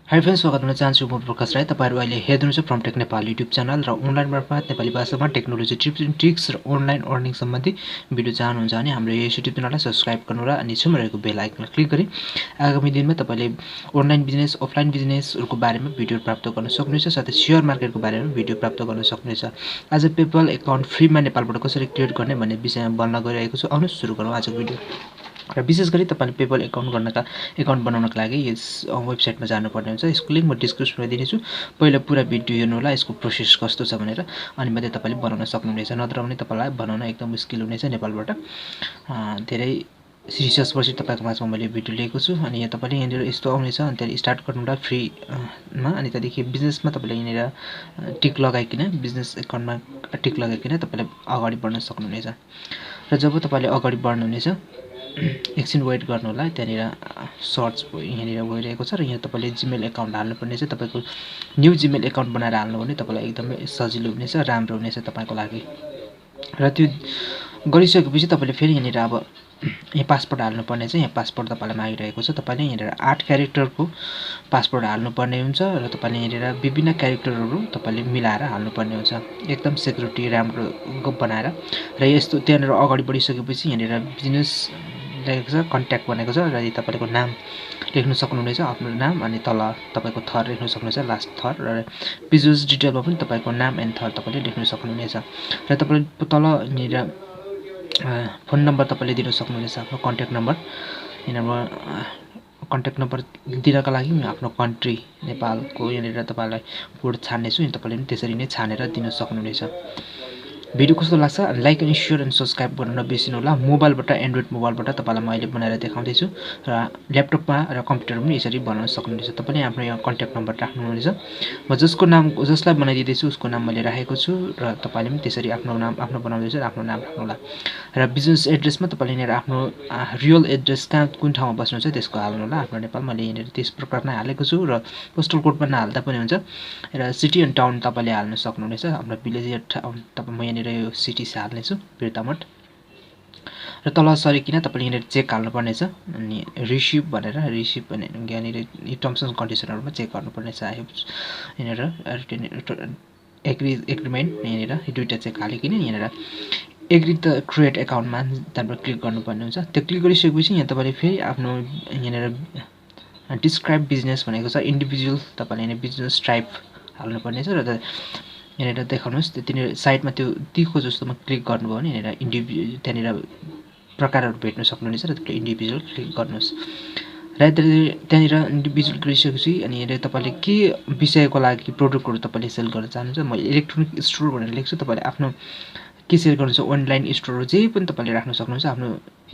High friends, स्वागत गर्न चाहन्छु म प्रकाश राई। तपाईहरु अहिले हेर्नुहुन्छ फ्रमटेक नेपाल युट्युब च्यानल र अनलाइन मार्फत नेपाली भाषामा टेक्नोलोजी टिप्स एन्ड ट्रिक्स र अनलाइन अर्निङ सम्बन्धी भिडियो चाहनुहुन्छ भने हाम्रो यस युट्युब च्यानललाई सब्स्क्राइब गर्नु र अनि छेउमा रहेको बेल आइकनमा क्लिक गरी आगामी दिनमा तपाईले अनलाइन बिजनेस, अफलाइन बिजनेसहरुको बारेमा भिडियो प्राप्त गर्न सक्नुहुन्छ, साथै शेयर मार्केटको बारेमा भिडियो प्राप्त गर्न सक्नुहुन्छ। आज पेपल एकाउन्ट फ्रीमा नेपालबाट कसरी क्रिएट गर्ने भन्ने विषयमा बोल्न गइरहेको छु। आउनुहोस् सुरु गरौँ आजको भिडियो। र विशेष गरी तपाईले पेपल एकाउन्ट बनाउनका लागि यस वेबसाइटमा जानुपर्ने हुन्छ। यसको लिंक म डिस्क्रिप्सनमा दिनेछु। पहिला पुरा भिडियो हेर्नु होला यसको प्रोसेस कस्तो छ भनेर, अनि मात्रै तपाईले बनाउन सक्नुहुनेछ। नत्र भने तपाईलाई बनाउन एकदम मुस्किल हुनेछ नेपालबाट। धेरै रिसर्चपछि तपाईको माझमा मैले भिडियो लिएको छु। अनि यहाँ तपाईले यहाँनिर यस्तो आउनेछ, अनि त्यहाँ स्टार्ट गर्नुला फ्रीमा, अनि त्यहाँदेखि बिजनेसमा तपाईले यहाँनिर टिक लगाइकिन बिजनेस एकाउन्टमा टिक लगाइकिन तपाईले अगाडि बढ्न सक्नुहुनेछ। र जब तपाईले अगाडि बढ्नुहुनेछ एकछिन वेट गर्नु होला। त्यहाँनिर सर्च यहाँनिर गइरहेको छ र यहाँ तपाईले जीमेल एकाउन्ट हाल्नुपर्ने छ। तपाईको न्यू जीमेल एकाउन्ट बनाएर हाल्नु भने तपाईलाई एकदमै सजिलो हुनेछ, राम्रो हुनेछ तपाईको लागि। र त्यो गरिसकेपछि तपाईले फेरि यहाँनिर अब यहाँ पासवर्ड हाल्नुपर्ने छ। यहाँ पासवर्ड तपाईलाई मागिरहेको छ। तपाईले यहाँनिर 8 क्यारेक्टरको पासवर्ड हाल्नुपर्ने हुन्छ र तपाईले यहाँनिर विभिन्न क्यारेक्टरहरु तपाईले मिलाएर हाल्नुपर्ने हुन्छ, एकदम सेक्युरिटी राम्रो बनाएर। र यस्तो त्यहाँनिर अगाडि बढिसकेपछि यहाँनिर बिजनेस लेखेको छ, कन्ट्याक्ट भनेको छ, र तपाईको नाम लेख्न सक्नुहुनेछ, आफ्नो नाम, अनि तल तपाईको थर लेख्न सक्नुहुनेछ, लास्ट थर। र बिजनेस डिटेलमा पनि तपाईको नाम एन्ड थर तपाईले लेख्न सक्नुहुनेछ। र तपाईले तल यहाँनिर फोन नम्बर तपाईले दिन सक्नुहुनेछ, आफ्नो कन्ट्याक्ट नम्बर। यहाँनिर कन्ट्याक्ट नम्बर दिनका लागि म आफ्नो कन्ट्री नेपालको यहाँनिर तपाईलाई कोड छान्ने छु। तपाईले पनि त्यसरी नै छानेर दिन सक्नुहुनेछ। भिडियो कस्तो लाग्छ लाइक अनि शेयर अनि सब्स्क्राइब गर्न नबिर्सिनु होला। मोबाइलबाट, एन्ड्रोइड मोबाइलबाट तपाईलाई म अहिले बनाएर देखाउँदै छु, र ल्यापटपमा र कम्प्युटरमा पनि यसरी बनाउन सक्नुहुनेछ। तपाईले आफ्नो यहाँ कन्ट्याक्ट नम्बर राख्नुहुनेछ। म जसलाई बनाइदिँदै छु उसको नाम मैले राखेको छु, र तपाईले पनि त्यसरी आफ्नो नाम आफ्नो बनाउँदै छु, आफ्नो नाम राख्नु होला। र बिजनेस एड्रेसमा तपाईले यहाँनिर आफ्नो रियल एड्रेस कहाँ कुन ठाउँमा बस्नुहुन्छ त्यसको हाल्नु होला। आफ्नो नेपाल मैले यहाँनिर त्यस प्रकार नै हालेको छु, र पोस्टल कोडमा नहाल्दा पनि हुन्छ। र सिटी एन्ड टाउन तपाईले हाल्न सक्नुहुनेछ। हाम्रो भिलेज या टाउन म यहाँनिर यो सिटी से हाल्ने छु, बिर्तामठ। र तल सरिकिन तपाईले यहाँनिर चेक हाल्नुपर्ने छ, अनि रिसिभ भनेर यहाँनिर टर्म्स एन्ड कन्डिसनहरुमा चेक गर्नुपर्ने छ। यहाँनिर एग्रीमेन्ट यहाँनिर दुईटा चेक हालिकिन यहाँनिर एग्री द क्रिएट एकाउन्टमा त्यहाँबाट क्लिक गर्नुपर्ने हुन्छ। त्यो क्लिक गरिसकेपछि यहाँ तपाईले फेरि आफ्नो यहाँनिर डिस्क्राइब बिजनेस भनेको छ, इन्डिभिजुअल तपाईले यहाँ बिजनेस टाइप हाल्नुपर्ने छ। र यहाँनिर देखाउनुहोस् त्यहाँनिर साइडमा त्यो तीको जस्तोमा क्लिक गर्नुभयो भने यहाँनिर त्यहाँनिर प्रकारहरु भेट्न सक्नुहुनेछ, र तपाईले इन्डिभिजुअल क्लिक गर्नुहोस्। र त्यहाँनिर इन्डिभिजुअल गरिसकेपछि अनि यहाँनिर तपाईले के विषयको लागि प्रोडक्टहरु तपाईले सेल गर्न चाहनुहुन्छ, म इलेक्ट्रोनिक स्टोर भनेर लेख्छु। तपाईले आफ्नो के सेल गर्नुहुन्छ, अनलाइन स्टोर जे पनि तपाईले राख्न सक्नुहुन्छ। आफ्नो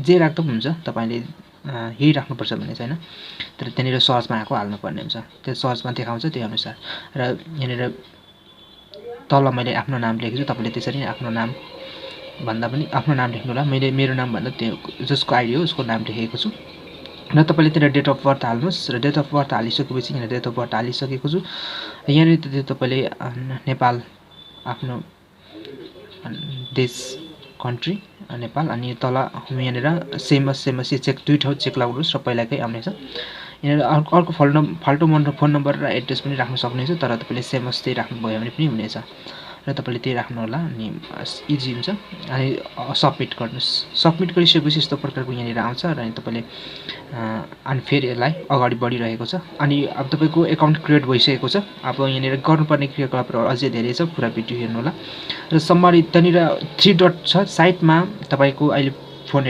जे राख्दा पनि हुन्छ, तपाईले यही राख्नुपर्छ भन्ने छैन। तर त्यहाँनिर सर्चमा आएको हाल्नुपर्ने हुन्छ, त्यो सर्चमा देखाउँछ त्यही अनुसार। र यहाँनिर तल मैले आफ्नो नाम लेखेको छु, तपाईले त्यसरी नै आफ्नो नाम भन्दा पनि आफ्नो नाम लेख्नु होला। मैले मेरो नाम भन्दा त्यो जसको आइडी हो उसको नाम लेखेको छु। र तपाईले त्यहाँ डेट अफ बर्थ हाल्नुहोस्। र डेट अफ बर्थ हालिसकेपछि यहाँ डेट अफ बर्थ हालिसकेको छु। यहाँनिर तपाईले नेपाल आफ्नो देश कन्ट्री नेपाल, अनि तल यहाँनिर सेम चेक दुई ठाउँ चेक लगाउनुहोस् र पहिलाकै आउनेछ। यहाँनिर अर्को फाल्टो फोन नम्बर र एड्रेस पनि राख्न सक्नुहुन्छ, तर तपाईले सेम त्यही राख्नुभयो भने पनि हुनेछ। र तपाईले त्यही राख्नु होला, अनि इजी हुन्छ। अनि सबमिट गर्नुस्। सबमिट गरिसकेपछि यस्तो प्रकारको यहाँनिर आउँछ, र तपाईले अनि फेरि यसलाई अगाडि बढिरहेको छ। अनि अब तपाईको एकाउन्ट क्रिएट भइसकेको छ। अब यहाँनिर गर्नुपर्ने क्रियाकलापहरु अझै धेरै छ, पुरा भिडियो हेर्नु होला। र सम्मरी त्यहाँनिर 3 डट छ साइडमा, तपाईको अहिले फोन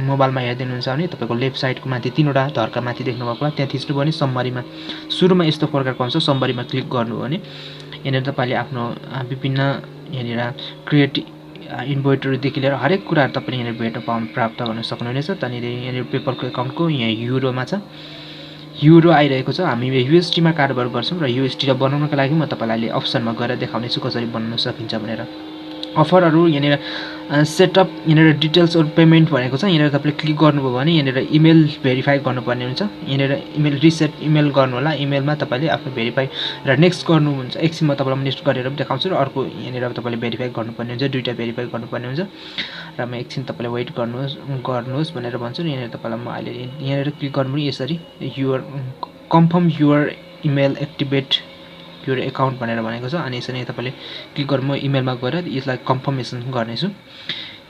मोबाइलमा हेर्दिनुहुन्छ भने तपाईको लेफ्ट साइडको माथि 3वटा धर्का माथि देख्नु भएको होला, त्यहाँ थिच्नु भने सम्मरीमा सुरुमा यस्तो प्रकारको आउँछ। सम्मरीमा क्लिक गर्नु भने यहाँनिर तपाईले आफ्नो विभिन्न यहाँनिर क्रिएट इन्भोइटरदेखि लिएर हरेक कुराहरु तपाईले यहाँनिर प्राप्त गर्न सक्नुहुनेछ। त्यहाँनिर यहाँनिर पेपलको एकाउन्टको यहाँ युरोमा छ, युरो आइरहेको छ। हामी युएसडी मा कारोबार गर्छौं, र युएसडी बनाउनका लागि म तपाईलाई अप्सनमा गएर देखाउने छु कसरी बनाउन सकिन्छ भनेर। अफरहरु यहाँनिर सेटअप यहाँनिर डिटेल्स अर पेमेन्ट भनेको छ। यहाँनिर तपाईले क्लिक गर्नुभयो भने यहाँनिर इमेल भेरिफाई गर्नुपर्ने हुन्छ। यहाँनिर इमेल रिसेट इमेल गर्नु होला। इमेलमा तपाईले आफ्नो भेरिफाई र नेक्स्ट गर्नुहुन्छ। एकछिन म तपाईलाई नेक्स्ट गरेर पनि देखाउँछु, र अर्को यहाँनिर तपाईले भेरिफाई गर्नुपर्ने हुन्छ, दुईटा भेरिफाई गर्नुपर्ने हुन्छ। र म एकछिन तपाईले वेट गर्नुहोस् भनेर भन्छु। यहाँनिर तपाईलाई म अहिले यहाँनिर क्लिक गर्नु पनि यसरी your confirm your email activate your account भनेर भनेको छ अनि यसरी तपाईले क्लिक गरेर म इमेलमा गएर यसलाई कन्फर्मेसन गर्नेछु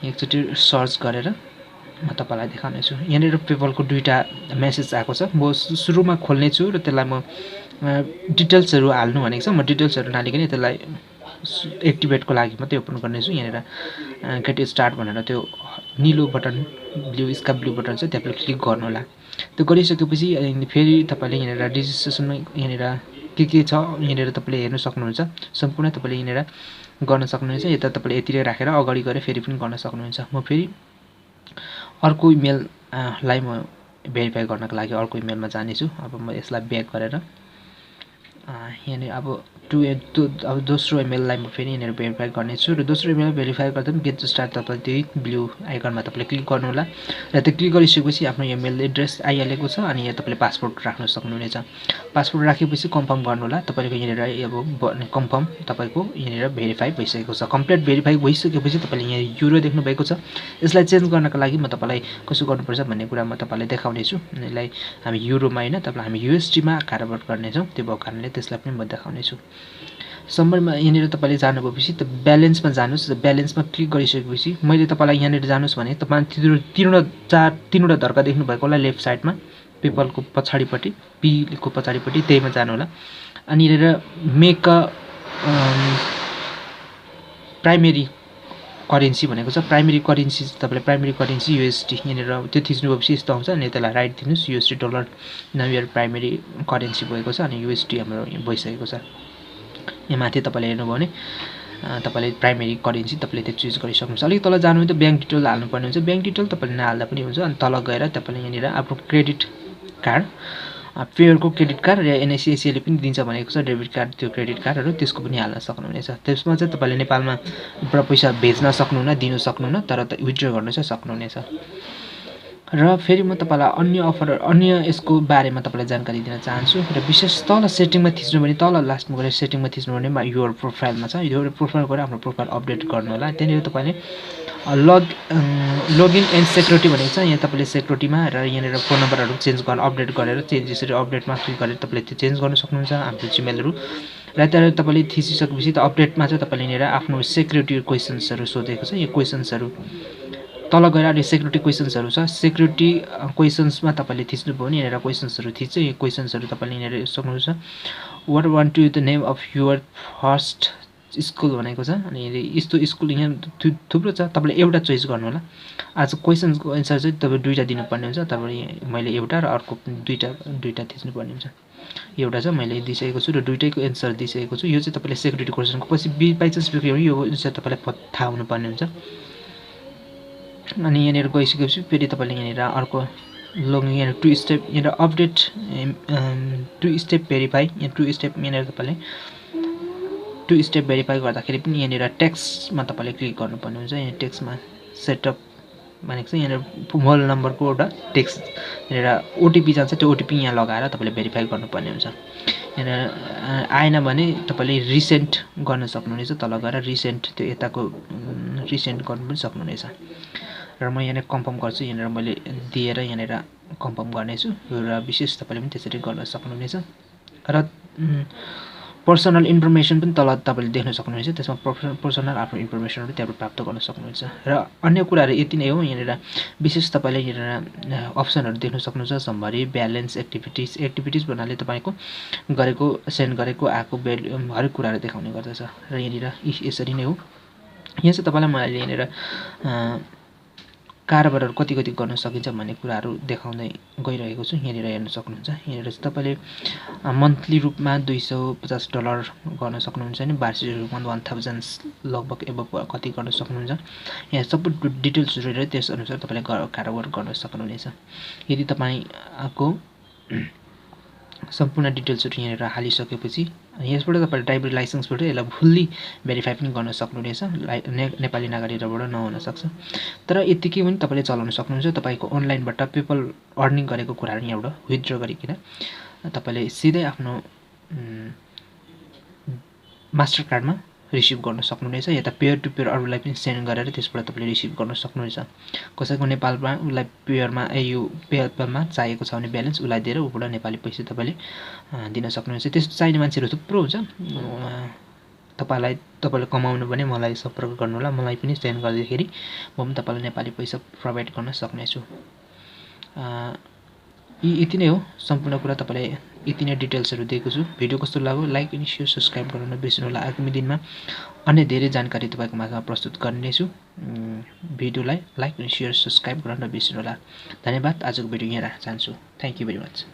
एकचोटी सर्च गरेर म तपाईलाई देखाउने छु यहाँनिर पेपलको दुईटा मेसेज आएको छ म सुरुमा खोल्ने छु र त्यसलाई म डिटेल्सहरु हाल्नु भनेको छ म डिटेल्सहरु नहालिकन त्यसलाई एक्टिभेटको लागि मात्रै ओपन गर्ने छु यहाँनिर गेट स्टार्ट भनेर त्यो नीलो button blue sky blue button छ त्यसलाई क्लिक गर्नु होला त्यो गरिसकेपछि फेरि तपाईले यहाँनिर रेजिस्ट्रेसनमा यहाँनिर के छ यहाँनिर तपाईले हेर्न सक्नुहुन्छ सम्पूर्ण तपाईले यहाँनिर गर्न सक्नुहुन्छ यता तपाईले यतिले राखेर अगाडि गएर फेरि पनि गर्न सक्नुहुन्छ म फेरि अर्को इमेल लाई म भेरिफाई गर्नको लागि अर्को इमेलमा जाने छु अब म यसलाई ब्याक गरेर यहाँनिर अब अब दोस्रो इमेललाई म फेरि यहाँनिर भेरिफाई गर्ने छु र दोस्रो इमेल भेरिफाई गर्दा पनि गेट स्टार्ट तपाईले त्यही ब्लू आइकनमा तपाईले क्लिक गर्नु होला र त्यो क्लिक गरिसकेपछि आफ्नो इमेल एड्रेस आइहालेको छ अनि यहाँ तपाईले पासवर्ड राख्न सक्नुहुनेछ पासवर्ड राखेपछि कन्फर्म गर्नु होला तपाईको यहाँनिर अब कन्फर्म तपाईको यहाँनिर भेरिफाई भइसकेको छ कम्प्लिट भेरिफाई भइसकेपछि तपाईले यहाँ युरो देख्नु भएको छ यसलाई चेन्ज गर्नको लागि म तपाईलाई कसो गर्नुपर्छ भन्ने कुरा म तपाईलाई देखाउने छु यसलाई हामी युरोमा हैन तपाईलाई हामी युएसडी मा कारोबार गर्ने छौं त्यो भएको कारणले त्यसलाई पनि म देखाउने छु समरमा यहाँनिर तपाईले जानुभएपछि त ब्यालेन्समा जानुस् ब्यालेन्समा क्लिक गरिसकेपछि मैले तपाईलाई यहाँनिर जानुस् भने तपाईले तीनवटा धर्का देख्नु भएको होला लेफ्ट साइडमा पेपलको पछाडीपट्टि पी को पछाडीपट्टि त्यहीमा जानु होला अनि यहाँनिर मेक अ प्राइमेरी करेन्सी भनेको छ प्राइमेरी करेन्सी तपाईले प्राइमेरी करेन्सी युएसडी यहाँनिर त्यो थिच्नु भएपछि यस्तो आउँछ अनि त्यसलाई राइट दिनुस् युएसडी डलर नाउ यो प्राइमेरी करेन्सी भएको छ अनि युएसडी हाम्रो भइसकेको छ यहाँ माथि तपाईले हेर्नुभयो भने तपाईले प्राइमेरी करेन्सी तपाईले त्यो चुज गरिसक्नुहुन्छ अलिक तल जानु भने त ब्याङ्क डिटेल हाल्नुपर्ने हुन्छ ब्याङ्क डिटेल तपाईले नहाल्दा पनि हुन्छ अनि तल गएर तपाईले यहाँनिर आफ्नो क्रेडिट कार्ड पेयरको क्रेडिट कार्ड र एनआइसिएसले पनि दिन्छ भनेको छ डेबिट कार्ड त्यो क्रेडिट कार्डहरु त्यसको पनि हाल्न सक्नुहुनेछ त्यसमा चाहिँ तपाईले नेपालमा पैसा भेज्न सक्नुहुन्न दिन सक्नुहुन्न तर विथड्र गर्न चाहिँ सक्नुहुनेछ र फेरि म तपाईलाई अन्य यसको बारेमा तपाईलाई जानकारी दिन चाहन्छु र विशेष तल सेटिङमा थिच्नु भने तल लास्टमा गएर सेटिङमा थिच्नु भने योर प्रोफाइलमा छ योर प्रोफाइल गएर आफ्नो प्रोफाइल अपडेट गर्नु होला त्यहाँनिर तपाईले लगिन एन्ड सेक्युरिटी भनेको छ यहाँ तपाईले सेक्युरिटीमा र यहाँनिर फोन नम्बरहरु चेन्ज गर्न अपडेट गरेर चेन्ज यसरी अपडेटमा क्लिक गरेर तपाईले त्यो चेन्ज गर्न सक्नुहुन्छ हाम्रो जिमेलहरु र त्यहाँ तपाईले थिचिसकेपछि त अपडेटमा चाहिँ तपाईले यहाँनिर आफ्नो सेक्युरिटी क्वेशन्सहरु सोधेको छ यो क्वेशन्सहरु तल गएर अहिले सेक्युरिटी क्वेशन्सहरु छ सेक्युरिटी क्वेशन्समा तपाईले थिच्नु भयो नि यहाँनिर क्वेशन्सहरु थिच्छ यो क्वेशन्सहरु तपाईले यहाँनिर सक्नुहुन्छ what want to the name of your first school भनेको छ अनि यस्तो स्कुल यहाँ थुप्रो छ तपाईले एउटा चोइस गर्नु होला आज क्वेशन्सको आन्सर चाहिँ तपाईले दुईटा दिनुपर्ने हुन्छ तपाईले मैले एउटा र अर्को दुईटा थिच्नु पर्ने हुन्छ एउटा चाहिँ मैले दिइसकेको छु र दुईटैको आन्सर दिइसकेको छु यो चाहिँ तपाईले सेक्युरिटी क्वेशनको पछि बाइ चान्स बिग्रियो भने यो आन्सर तपाईलाई थाहा हुनु पर्ने हुन्छ अनि यहाँनिर गइसकेपछि फेरि तपाईले यहाँनिर अर्को लगिन यहाँ टु स्टेप यहाँ अपडेट टु स्टेप भेरिफाई यहाँ टु स्टेप यहाँनिर तपाईले टु स्टेप भेरिफाई गर्दाखेरि पनि यहाँनिर टेक्स्टमा तपाईले क्लिक गर्नुपर्ने हुन्छ यहाँ टेक्स्टमा सेटअप भनेको चाहिँ यहाँनिर मोबाइल नम्बरको एउटा टेक्स्ट यहाँनिर ओटिपी जान्छ त्यो ओटिपी यहाँ लगाएर तपाईले भेरिफाई गर्नुपर्ने हुन्छ यहाँनिर आएन भने तपाईले रिसेन्ट गर्न सक्नुहुनेछ तल गएर रिसेन्ट त्यो यताको रिसेन्ट गर्नु पनि सक्नुहुनेछ र म यहाँनिर कन्फर्म गर्छु यहाँनिर मैले दिएर यहाँनिर कन्फर्म गर्नेछु र विशेष तपाईले पनि त्यसरी गर्न सक्नुहुनेछ र पर्सनल इन्फर्मेसन पनि तल तपाईले देख्न सक्नुहुन्छ त्यसमा पर्सनल आफ्नो इन्फर्मेसनहरु त्यहाँबाट प्राप्त गर्न सक्नुहुन्छ र अन्य कुराहरु यति नै हो यहाँनिर विशेष तपाईले यहाँनिर अप्सनहरु देख्न सक्नुहुन्छ समरी ब्यालेन्स एक्टिभिटीज भन्नाले तपाईको गरेको सेन्ड गरेको आको हरेक कुराहरु देखाउने गर्दछ र यहाँनिर यसरी नै हो यहाँ चाहिँ तपाईलाई मैले यहाँनिर कारोबारहरु कति गर्न सकिन्छ भन्ने कुराहरु देखाउँदै गइरहेको छु यहाँनिर हेर्न सक्नुहुन्छ यहाँनिर चाहिँ तपाईले मन्थली रुपमा $250 गर्न सक्नुहुन्छ नि वार्षिक रुपमा 1000 लगभग एबभ कति गर्न सक्नुहुन्छ यहाँ सबै डिटेल्स हेरेर त्यस अनुसार तपाईले कारोबार गर्न सक्नुहुनेछ यदि तपाईको सम्पूर्ण डिटेल्सहरु यहाँनिर हालिसकेपछि यसबाट तपाईले ड्राइभर लाइसेन्सबाट यसलाई फुल्ली भेरिफाई पनि गर्न सक्नुहुनेछ नेपाली नागरिकबाट नहुन सक्छ तर यतिकै पनि तपाईले चलाउन सक्नुहुन्छ तपाईको अनलाइनबाट पेपल अर्निङ गरेको कुराहरु यहाँबाट विथड्र गरिकिन तपाईले सिधै आफ्नो मास्टर कार्डमा रिसिभ गर्न सक्नुहुनेछ। यता पेयर टु पेयर अरूलाई पनि सेन्ड गरेर त्यसबाट तपाईले रिसिभ गर्न सक्नुहुनेछ। कसैको नेपालमा उलाई पेयरमा यो पेपलमा चाहिएको छ भने ब्यालेन्स उलाई दिएर उबाट नेपाली पैसा तपाईले दिन सक्नुहुन्छ। त्यस्तो चाहिने मान्छेहरु थुप्रो हुन्छ। तपाईले कमाउनु भने मलाई सम्पर्क गर्नु होला। मलाई पनि सेन्ड गर्दाखेरि म पनि तपाईलाई नेपाली पैसा प्रोवाइड गर्न सक्नेछु। यति नै हो सम्पूर्ण कुरा। तपाईलाई यति नै डिटेल्सहरु दिएको छु। भिडियो कस्तो लाग्यो लाइक अनि शेयर सब्स्क्राइब गर्न नबिर्सनु होला। आगामी दिनमा अन्य धेरै जानकारी तपाईको माझमा प्रस्तुत गर्नेछु। भिडियोलाई लाइक अनि शेयर सब्स्क्राइब गर्न नबिर्सनु होला। धन्यवाद। आजको भिडियो यहाँ राख्न चाहन्छु। Thank you very much.